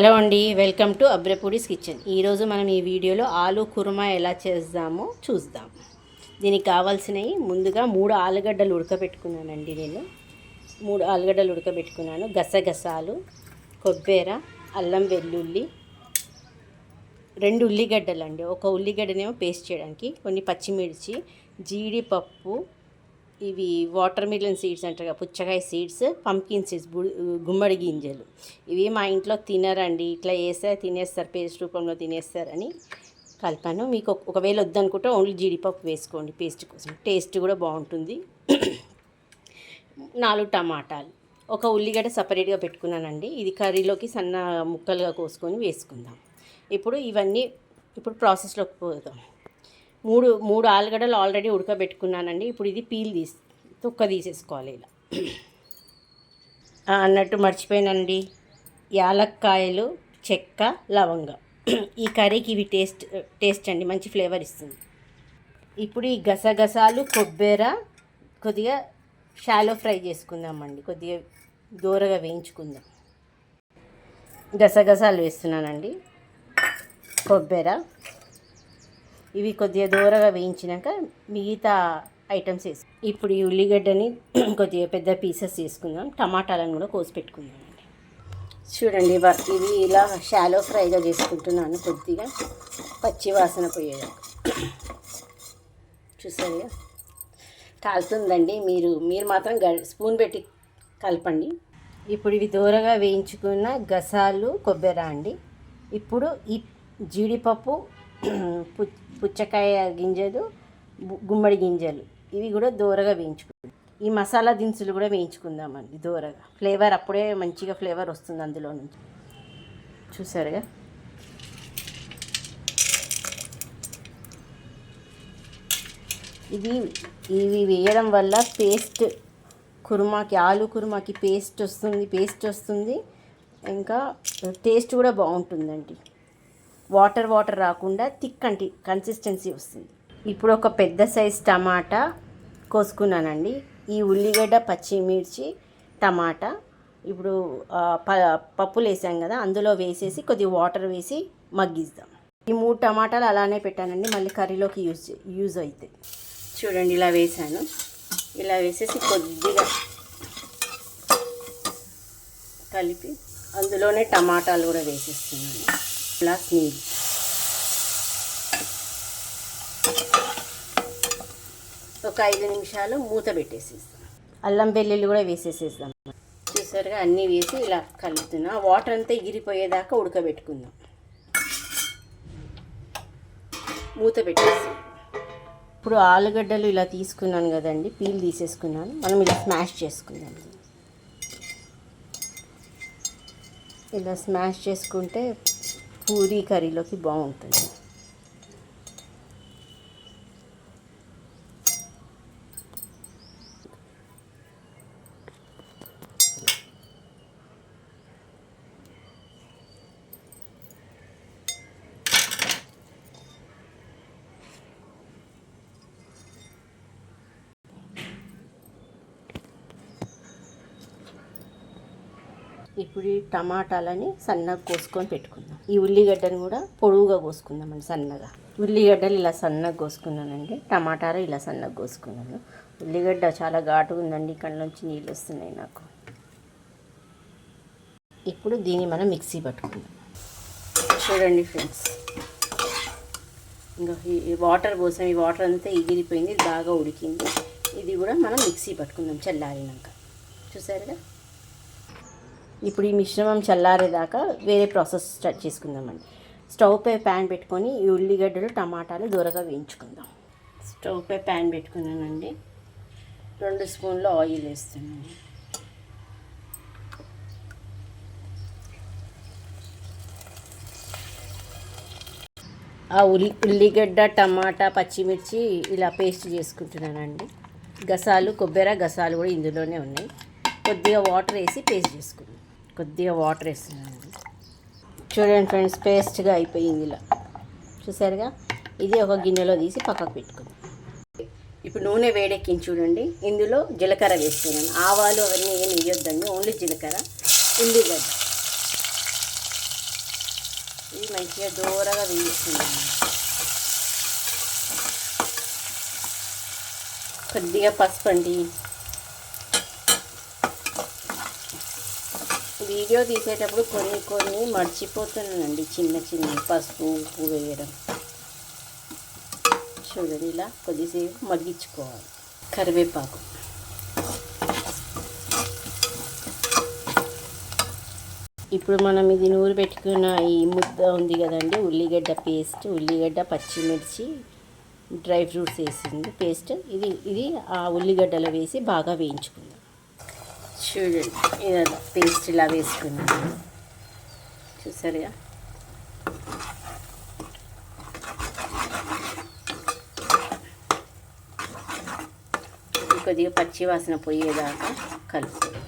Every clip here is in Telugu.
హలో అండి, వెల్కమ్ టు అబ్రపూడిస్ కిచెన్. ఈరోజు మనం ఈ వీడియోలో ఆలు కుర్మా ఎలా చేద్దామో చూద్దాం. దీనికి కావాల్సినవి ముందుగా 3 ఆలుగడ్డలు ఉడకబెట్టుకున్నానండి. నేను 3 ఆలుగడ్డలు ఉడకబెట్టుకున్నాను. గసగసాలు, కొబ్బరి, అల్లం వెల్లుల్లి, 2 ఉల్లిగడ్డలు అండి. ఒక ఉల్లిగడ్డనేమో పేస్ట్ చేయడానికి, కొన్ని పచ్చిమిర్చి, జీడిపప్పు, ఇవి వాటర్ మిలన్ సీడ్స్ అంటారు, పుచ్చకాయ సీడ్స్, పంకిన్ సీడ్స్, గుమ్మడి గింజలు. ఇవి మా ఇంట్లో తినరండి, ఇట్లా వేస్తే తినేస్తారు, పేస్ట్ రూపంలో తినేస్తారని కలిపాను. మీకు ఒకవేళ వద్దనుకుంటే ఓన్లీ జీడిపప్పు వేసుకోండి పేస్ట్ కోసం, టేస్ట్ కూడా బాగుంటుంది. 4 టమాటాలు, ఒక ఉల్లిగడ్డ సపరేట్గా పెట్టుకున్నానండి. ఇది కర్రీలోకి సన్న ముక్కలుగా కోసుకొని వేసుకుందాం. ఇప్పుడు ప్రాసెస్లోకి పోదాం. మూడు ఆలుగడ్డలు ఆల్రెడీ ఉడకబెట్టుకున్నానండి. ఇప్పుడు ఇది తొక్క తీసేసుకోవాలి ఇలా. అన్నట్టు మర్చిపోయానండి, యాలక్కాయలు, చెక్క, లవంగం. ఈ కర్రీకి ఇవి టేస్ట్ అండి, మంచి ఫ్లేవర్ ఇస్తుంది. ఇప్పుడు ఈ గసగసాలు, కొబ్బరి కొద్దిగా షాలో ఫ్రై చేసుకుందామండి, కొద్దిగా దూరగా వేయించుకుందాం. గసగసాలు వేస్తున్నానండి, కొబ్బరి, ఇవి కొద్దిగా దూరగా వేయించినాక మిగతా ఐటమ్స్ వేసి ఇప్పుడు ఈ ఉల్లిగడ్డని కొద్దిగా పెద్ద పీసెస్ చేసుకుందాం. టమాటాలను కూడా కోసి పెట్టుకుందామండి. చూడండి, ఇవి ఇలా షాలో ఫ్రైగా చేసుకుంటున్నాను, కొద్దిగా పచ్చి వాసన పోయేదాకా. చూసారుగా కాలుతుందండి, మీరు మాత్రం స్పూన్ పెట్టి కలపండి. ఇప్పుడు ఇవి దూరగా వేయించుకున్న గసాలు, కొబ్బరి అండి. ఇప్పుడు ఈ జీడిపప్పు, పుచ్చకాయ గింజలు, గుమ్మడి గింజలు, ఇవి కూడా దూరగా వేయించుకుందాం. ఈ మసాలా దినుసులు కూడా వేయించుకుందామండి దూరగా. ఫ్లేవర్ అప్పుడే మంచిగా ఫ్లేవర్ వస్తుంది అందులో నుంచి. చూసారుగా, ఇవి వేయడం వల్ల ఆలు కుర్మాకి పేస్ట్ వస్తుంది. ఇంకా టేస్ట్ కూడా బాగుంటుందండి. వాటర్ రాకుండా థిక్ కన్సిస్టెన్సీ వస్తుంది. ఇప్పుడు ఒక పెద్ద సైజ్ టమాటా కోసుకున్నానండి. ఈ ఉల్లిగడ్డ, పచ్చిమిర్చి, టమాటా ఇప్పుడు పప్పులు వేసాం కదా, అందులో వేసేసి కొద్దిగా వాటర్ వేసి మగ్గిద్దాం. ఈ 3 టమాటాలు అలానే పెట్టానండి, మళ్ళీ కర్రీలోకి యూజ్ అవుతాయి. చూడండి, ఇలా వేసాను. ఇలా వేసేసి కొద్దిగా కలిపి అందులోనే టమాటాలు కూడా వేసేస్తున్నాను. గ్లాస్ నీళ్ళు, ఒక 5 నిమిషాలు మూత పెట్టేసేస్తాం. అల్లం వెల్లుల్లి కూడా వేసేసేస్తాం. చూసారుగా, అన్నీ వేసి ఇలా కలుపుతున్నా. వాటర్ అంతా ఎగిరిపోయేదాకా ఉడకబెట్టుకుందాం. మూత పెట్టేసి ఇప్పుడు ఆలుగడ్డలు ఇలా తీసుకున్నాను కదండి, పీల్ తీసేసుకున్నాను. మనం ఇలా స్మాష్ చేసుకుందాం. ఇలా స్మాష్ చేసుకుంటే పూరీ కర్రీలోకి బాగుంటుంది. ఇప్పుడు ఈ టమాటాలని సన్నగా కోసుకొని పెట్టుకుందాం. ఈ ఉల్లిగడ్డను కూడా పొడవుగా కోసుకుందామండి, సన్నగా. ఉల్లిగడ్డలు ఇలా సన్నగా కోసుకున్నానండి, టమాటాలు ఇలా సన్నగా కోసుకున్నాను. ఉల్లిగడ్డ చాలా ఘాటుగా ఉందండి, కళ్ళలోంచి నీళ్ళు వస్తున్నాయి నాకు. ఇప్పుడు దీన్ని మనం మిక్సీ పట్టుకుందాం. చూడండి ఫ్రెండ్స్, ఇంకా ఈ వాటర్ కోసం, ఈ వాటర్ అంతా ఎగిరిపోయింది, బాగా ఉడికింది. ఇది కూడా మనం మిక్సీ పట్టుకుందాం చల్లారినాక. చూసారుగా, ఇప్పుడు ఈ మిశ్రమం చల్లారేదాకా వేరే ప్రాసెస్ స్టార్ట్ చేసుకుందామండి. స్టవ్ పై ప్యాన్ పెట్టుకొని ఈ ఉల్లిగడ్డలు, టమాటాలు దూరగా వేయించుకుందాం. స్టవ్ పై ప్యాన్ పెట్టుకున్నానండి. 2 స్పూన్ల ఆయిల్ వేస్తున్నాను. ఆ ఉల్లిగడ్డ, టమాటా, పచ్చిమిర్చి ఇలా పేస్ట్ చేసుకుంటున్నానండి. కొబ్బరి గసాలు కూడా ఇందులోనే ఉన్నాయి. కొద్దిగా వాటర్ వేసి పేస్ట్ చేసుకుందాం. కొద్దిగా వాటర్ వేస్తున్నాను. చూడండి ఫ్రెండ్స్, పేస్ట్గా అయిపోయింది ఇలా. చూసారుగా, ఇది ఒక గిన్నెలో తీసి పక్కకు పెట్టుకుందాం. ఇప్పుడు నూనె వేడెక్కించి చూడండి, ఇందులో జీలకర్ర వేస్తున్నాను. ఆవాలు అవన్నీ ఏమి వేయొద్దండి, ఓన్లీ జీలకర్ర, ఉల్లిగడ్డ. ఇది మంచిగా దూరగా వేయిస్తున్నాను. కొద్దిగా పసుపు అండి. వీడియో తీసేటప్పుడు కొన్ని మర్చిపోతున్నానండి, చిన్న పసుపు ఉప్పు వేయడం. చూడండి, ఇలా కొద్దిసేపు మగ్గించుకోవాలి. కరివేపాకు, ఇప్పుడు మనం ఇది నూరు పెట్టుకున్న ఈ ముద్ద ఉంది కదండి, ఉల్లిగడ్డ పేస్ట్, ఉల్లిగడ్డ పచ్చిమిర్చి డ్రై ఫ్రూట్స్ వేసింది పేస్ట్. ఇది ఆ ఉల్లిగడ్డలో వేసి బాగా వేయించుకుందాం. చూడండి, ఇలా పేస్ట్ ఇలా వేసుకున్నాను, చూసారుగా. కొద్దిగా పచ్చి వాసన పోయేదాకా కలుపుకోవాలి.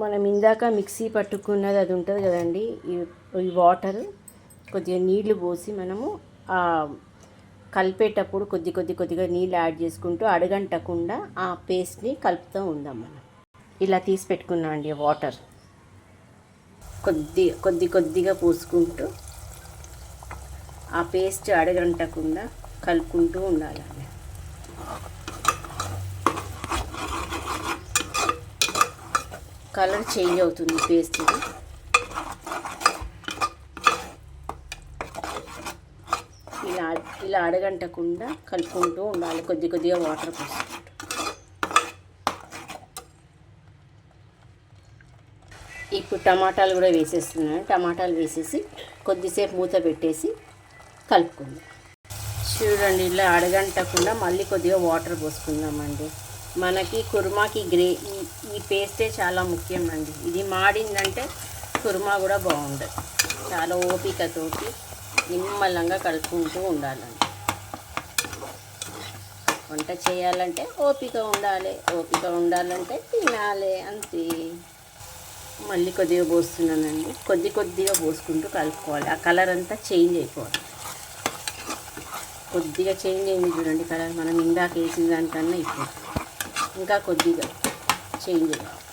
మనం ఇందాక మిక్సీ పట్టుకున్నది అది ఉంటుంది కదండి, ఈ వాటర్ కొద్దిగా నీళ్లు పోసి మనము కలిపేటప్పుడు కొద్దిగా నీళ్ళు యాడ్ చేసుకుంటూ అడగంటకుండా ఆ పేస్ట్ని కలుపుతూ ఉందాం. మనం ఇలా తీసి పెట్టుకున్నాం అండి వాటర్, కొద్దిగా పోసుకుంటూ ఆ పేస్ట్ అడగంటకుండా కలుపుకుంటూ ఉండాలండి. కలర్ చేంజ్ అవుతుంది పేస్ట్. ఇలా అడగంటకుండా కలుపుకుంటూ ఉండాలి, కొద్దిగా వాటర్ పోసుకుంటూ. ఇప్పుడు టమాటాలు కూడా వేసేస్తున్నాను. టమాటాలు వేసేసి కొద్దిసేపు మూత పెట్టేసి కలుపుకుందాం. చూడండి, ఇలా అడగంటకుండా మళ్ళీ కొద్దిగా వాటర్ పోసుకుందామండి. మనకి కుర్మాకి ఈ పేస్టే చాలా ముఖ్యం అండి. ఇది మాడిందంటే కుర్మా కూడా బాగుండదు. చాలా ఓపికతోటి నిమ్మలంగా కలుపుకుంటూ ఉండాలండి. వంట చేయాలంటే ఓపిక ఉండాలంటే తినాలి, అంతే. మళ్ళీ కొద్దిగా పోస్తున్నానండి, కొద్దిగా పోసుకుంటూ కలుపుకోవాలి. ఆ కలర్ అంతా చేంజ్ అయిపోవాలి. కొద్దిగా చేంజ్ అయింది చూడండి కలర్, మనం ఇందాక వేసిన దానికన్నా ఇప్పుడు ఇంకా కొద్దిగా చేంజ్ కావాలి.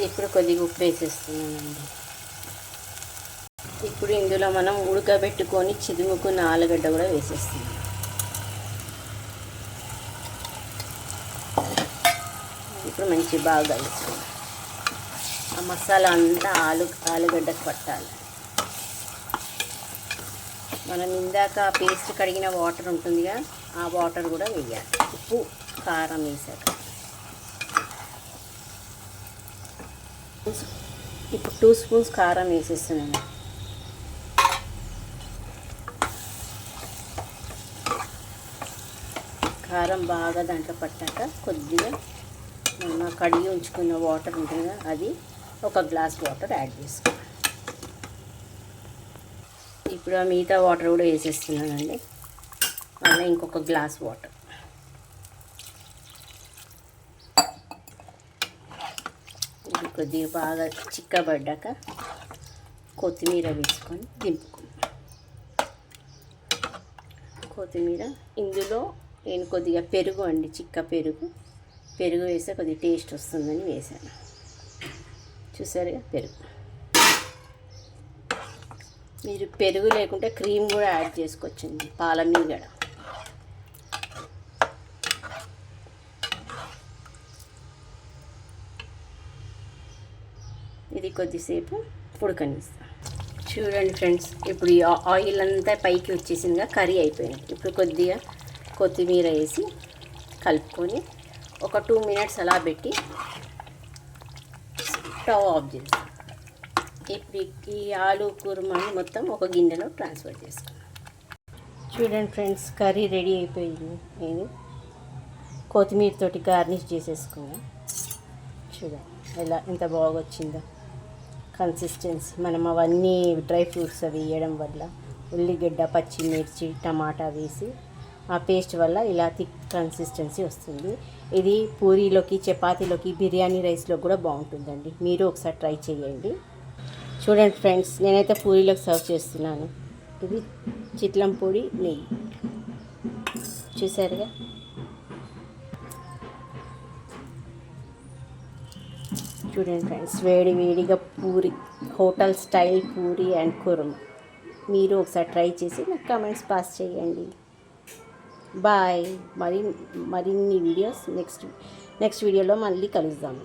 ఇప్పుడు కొద్దిగా ఉప్పు వేసేస్తున్నానండి. ఇప్పుడు ఇందులో మనం ఉడకబెట్టుకొని చిదుముకున్న ఆలుగడ్డ కూడా వేసేస్తున్నాం. ఇప్పుడు మంచి బాగా కలుపుకోవాలి. ఆ మసాలా అంతా ఆలుగడ్డకు పట్టాలి. మనం ఇందాక పేస్ట్ కడిగిన వాటర్ ఉంటుందిగా, ఆ వాటర్ కూడా వేయాలి. ఉప్పు కారం వేసాక ఇప్పుడు 2 స్పూన్స్ కారం వేసేస్తున్నాను. కారం బాగా దాంట్లో పట్టాక కొద్దిగా మనం కడిగి ఉంచుకున్న వాటర్ ఉంటుంది కదా, అది 1 గ్లాస్ వాటర్ యాడ్ చేసుకోవాలి. ఇప్పుడు ఆ మిగతా వాటర్ కూడా వేసేస్తున్నానండి. మళ్ళీ ఇంకొక గ్లాస్ వాటర్. ఇది కొద్దిగా బాగా చిక్కబడ్డాక కొత్తిమీర వేసుకొని దింపుకుందాం. కొత్తిమీర, ఇందులో నేను కొద్దిగా పెరుగు అండి, చిక్క పెరుగు వేస్తే కొద్దిగా టేస్ట్ వస్తుందని వేసాను. చూసారుగా పెరుగు. మీరు పెరుగు లేకుంటే క్రీమ్ కూడా యాడ్ చేసుకోవచ్చండి, పాల మీగడ. ఇది కొద్దిసేపు ఉడకనిస్తాం. చూడండి ఫ్రెండ్స్, ఇప్పుడు ఈ ఆయిల్ అంతా పైకి వచ్చేసిందిగా, కర్రీ అయిపోయింది. ఇప్పుడు కొద్దిగా కొత్తిమీర వేసి కలుపుకొని ఒక 2 మినిట్స్ అలా పెట్టి స్టవ్ ఆఫ్ చేస్తాం. ఇప్పుడు ఈ ఆలు కుర్మాని మొత్తం ఒక గిన్నెలో ట్రాన్స్ఫర్ చేసుకున్నాం. చూడండి ఫ్రెండ్స్, కర్రీ రెడీ అయిపోయింది. నేను కొత్తిమీరతోటి గార్నిష్ చేసేసుకున్నా. చూడండి ఎంత బాగా వచ్చిందో కన్సిస్టెన్సీ. మనం అవన్నీ డ్రై ఫ్రూట్స్ అవి వేయడం వల్ల, ఉల్లిగడ్డ పచ్చిమిర్చి టమాటా వేసి ఆ పేస్ట్ వల్ల ఇలా థిక్ కన్సిస్టెన్సీ వస్తుంది. ఇది పూరీలోకి చపాతీలోకి బిర్యానీ రైస్లో కూడా బాగుంటుందండి. మీరు ఒకసారి ట్రై చేయండి. చూడండి ఫ్రెండ్స్, నేనైతే పూరీలోకి సర్వ్ చేస్తున్నాను. ఇది చిట్లం పొడి నెయ్యి, చూసారుగా. చూడండి ఫ్రెండ్స్, వేడి వేడిగా puri, hotel style puri and kurma. మీరు ఒకసారి ట్రై చేసి నాకు కామెంట్స్ పాస్ చేయండి. బాయ్. మరిన్ని వీడియోస్ నెక్స్ట్ వీడియోలో మళ్ళీ కలుద్దాం.